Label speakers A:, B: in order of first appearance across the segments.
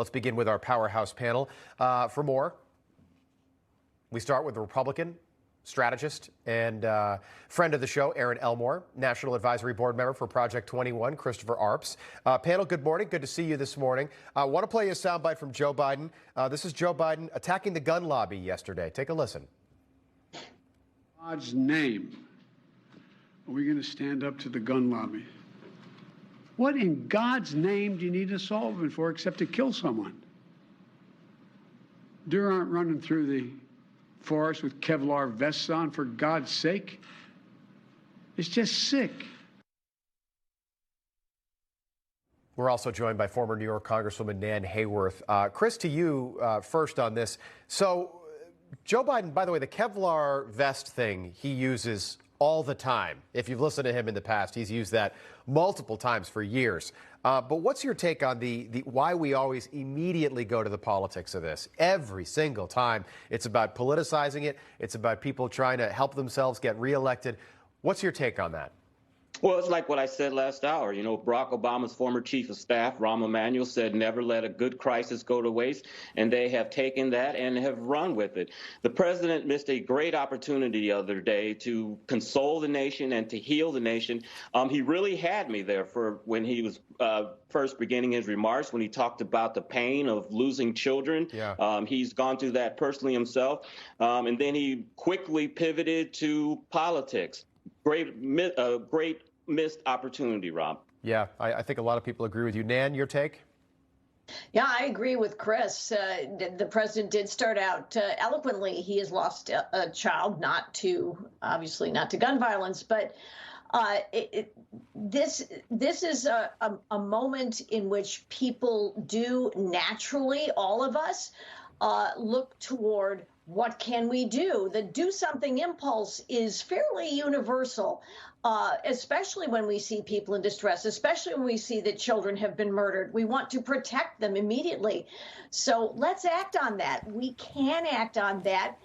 A: Let's begin with our powerhouse panel. For more, we start with the Republican strategist and friend of the show, Aaron Elmore, National Advisory Board member for Project 21, Christopher Arps. Panel, good morning. Good to see you this morning. I want to play you a soundbite from Joe Biden. This is Joe Biden attacking the gun lobby yesterday. Take a listen.
B: God's name, are we going to stand up to the gun lobby? What in God's name do you need a solvent for except to kill someone? Deer aren't running through the forest with Kevlar vests on, for God's sake. It's just sick.
A: We're also joined by former New York Congresswoman Nan Hayworth. Chris, to you first on this. So Joe Biden, by the way, the Kevlar vest thing he uses all the time. If you've listened to him in the past, he's used that multiple times for years. But what's your take on the why we always immediately go to the politics of this? Every single time, it's about politicizing it. It's about people trying to help themselves get reelected. What's your take on that?
C: Well, it's like what I said last hour. You know, Barack Obama's former chief of staff, Rahm Emanuel, said never let a good crisis go to waste, and they have taken that and have run with it. The president missed a great opportunity the other day to console the nation and to heal the nation. He really had me there for when he was first beginning his remarks, when he talked about the pain of losing children. Yeah. He's gone through that personally himself, and then he quickly pivoted to politics. Great missed opportunity, Rob.
A: Yeah, I think a lot of people agree with you. Nan, your take?
D: Yeah, I agree with Chris. The president did start out eloquently. He has lost a child, obviously not to gun violence, but this is a moment in which people do naturally, all of us, look toward what can we do? The do something impulse is fairly universal, especially when we see people in distress, especially when we see that children have been murdered. We want to protect them immediately. So let's act on that. We can act on that.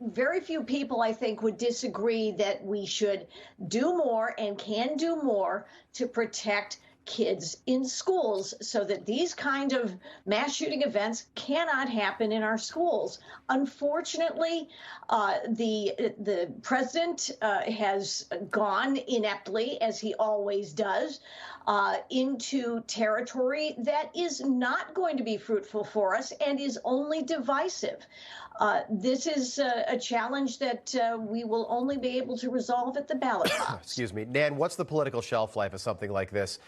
D: Very few people, I think, would disagree that we should do more and can do more to protect kids in schools so that these kind of mass shooting events cannot happen in our schools. Unfortunately, the president has gone ineptly, as he always does, into territory that is not going to be fruitful for us and is only divisive. This is a challenge that we will only be able to resolve at the ballot box.
A: Excuse me. Nan, what's the political shelf life of something like this?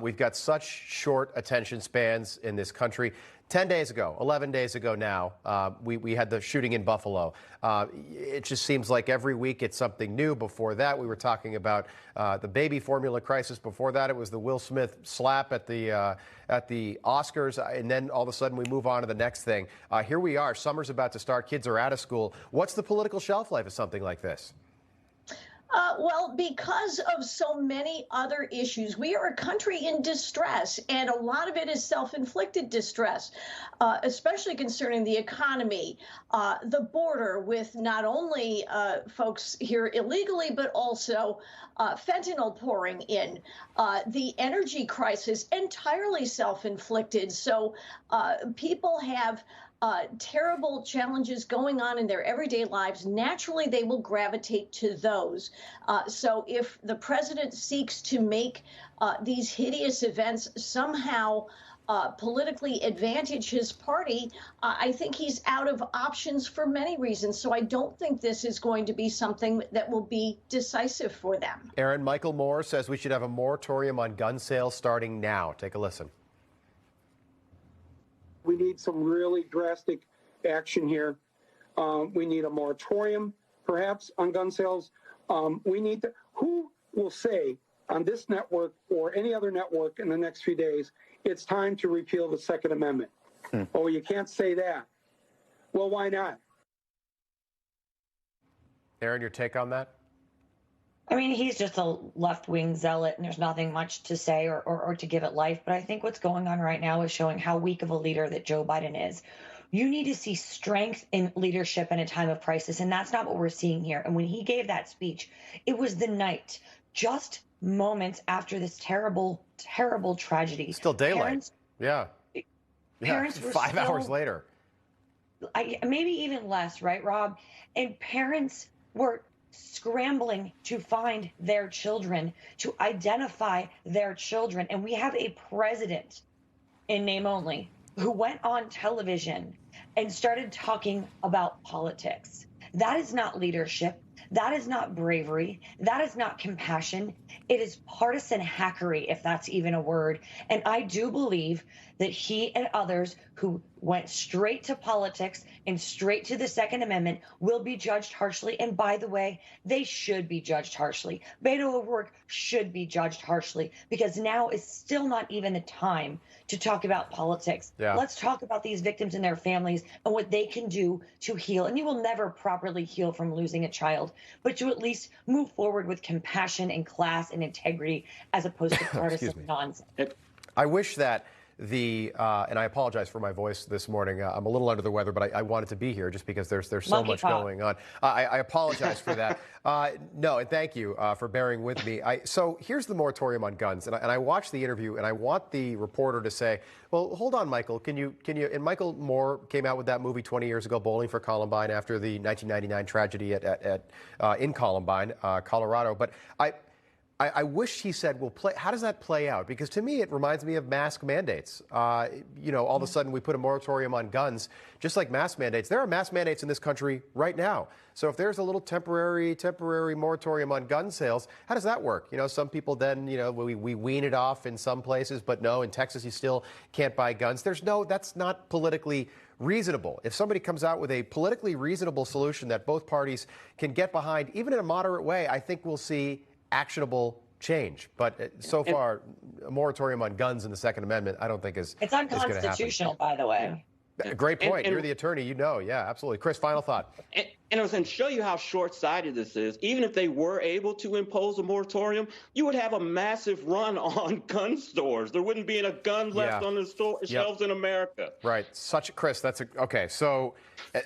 A: We've got such short attention spans in this country. 10 days ago, 11 days ago now, we had the shooting in Buffalo. It just seems like every week it's something new. Before that, we were talking about the baby formula crisis. Before that, it was the Will Smith slap at the Oscars. And then all of a sudden we move on to the next thing. Here we are. Summer's about to start. Kids are out of school. What's the political shelf life of something like this?
D: Well, because of so many other issues, we are a country in distress, and a lot of it is self-inflicted distress, especially concerning the economy, the border with not only folks here illegally, but also fentanyl pouring in, the energy crisis, entirely self-inflicted. So people have terrible challenges going on in their everyday lives. Naturally, they will gravitate to those. So if the president seeks to make these hideous events somehow politically advantage his party, I think he's out of options for many reasons. So I don't think this is going to be something that will be decisive for them.
A: Aaron, Michael Moore says we should have a moratorium on gun sales starting now. Take a listen.
E: We need some really drastic action here. We need a moratorium, perhaps, on gun sales. We need to, who will say on this network or any other network in the next few days, it's time to repeal the Second Amendment? Oh, you can't say that. Well, why not?
A: Aaron, your take on that?
F: I mean, he's just a left-wing zealot, and there's nothing much to say or to give it life. But I think what's going on right now is showing how weak of a leader that Joe Biden is. You need to see strength in leadership in a time of crisis, and that's not what we're seeing here. And when he gave that speech, it was the night, just moments after this terrible, terrible tragedy.
A: Still daylight. Yeah.
F: Parents were
A: 5 hours later.
F: Maybe even less, right, Rob? And parents were scrambling to find their children, to identify their children. And we have a president, in name only, who went on television and started talking about politics. That is not leadership. That is not bravery. That is not compassion. It is partisan hackery, if that's even a word. And I do believe that he and others who went straight to politics and straight to the Second Amendment will be judged harshly. And by the way, they should be judged harshly. Beto O'Rourke should be judged harshly, because now is still not even the time to talk about politics.
A: Yeah.
F: Let's talk about these victims and their families and what they can do to heal. And you will never properly heal from losing a child, but to at least move forward with compassion and class and integrity as opposed to partisan nonsense.
A: I wish that and I apologize for my voice this morning. I'm a little under the weather, but I wanted to be here just because there's so much going on. I apologize for that. No, and thank you for bearing with me. So here's the moratorium on guns, and I watched the interview, and I want the reporter to say, well, hold on, Michael, can you? And Michael Moore came out with that movie 20 years ago, Bowling for Columbine, after the 1999 tragedy in Columbine, Colorado. But I wish he said, well, how does that play out? Because to me, it reminds me of mask mandates. All of a sudden we put a moratorium on guns, just like mask mandates. There are mask mandates in this country right now. So if there's a little temporary moratorium on gun sales, how does that work? Some people then, we wean it off in some places, but no, in Texas, you still can't buy guns. That's not politically reasonable. If somebody comes out with a politically reasonable solution that both parties can get behind, even in a moderate way, I think we'll see actionable change. But so far, a moratorium on guns in the Second Amendment, I don't think is
F: It's unconstitutional, by the way.
A: Great point. You're the attorney. Yeah, absolutely. Chris, final thought.
C: And show you how short-sighted this is. Even if they were able to impose a moratorium, you would have a massive run on gun stores. There wouldn't be a gun left on the shelves in America.
A: Right. Chris, okay. So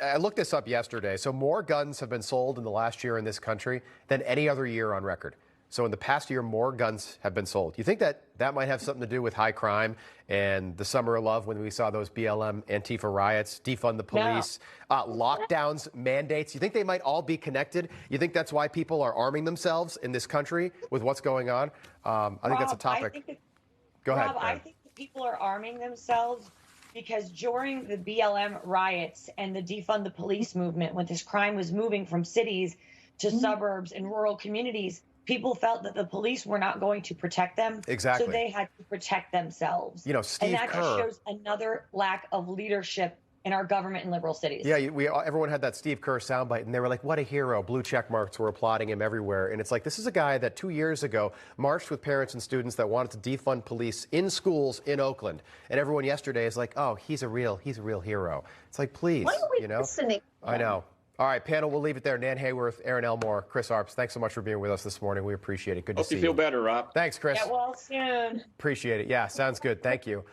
A: I looked this up yesterday. So more guns have been sold in the last year in this country than any other year on record. So in the past year, more guns have been sold. You think that might have something to do with high crime and the summer of love when we saw those BLM Antifa riots, defund the police, lockdowns, mandates? You think they might all be connected? You think that's why people are arming themselves in this country with what's going on? I think that's a topic. Go ahead.
F: Rob, I think that people are arming themselves because during the BLM riots and the defund the police movement, when this crime was moving from cities to suburbs and rural communities, people felt that the police were not going to protect them.
A: Exactly.
F: So they had to protect themselves.
A: Steve
F: and that
A: Kerr
F: just shows another lack of leadership in our government in liberal cities.
A: Yeah, everyone had that Steve Kerr soundbite, and they were like, what a hero. Blue check marks were applauding him everywhere. And it's like, this is a guy that 2 years ago marched with parents and students that wanted to defund police in schools in Oakland. And everyone yesterday is like, oh, he's a real hero. It's like, please,
D: Why are we listening?
A: I know. All right, panel, we'll leave it there. Nan Hayworth, Aaron Elmore, Chris Arps, thanks so much for being with us this morning. We appreciate it. Good to see you.
C: Hope you feel better, Rob.
A: Thanks, Chris.
F: Get well soon.
A: Appreciate it. Yeah, sounds good. Thank you.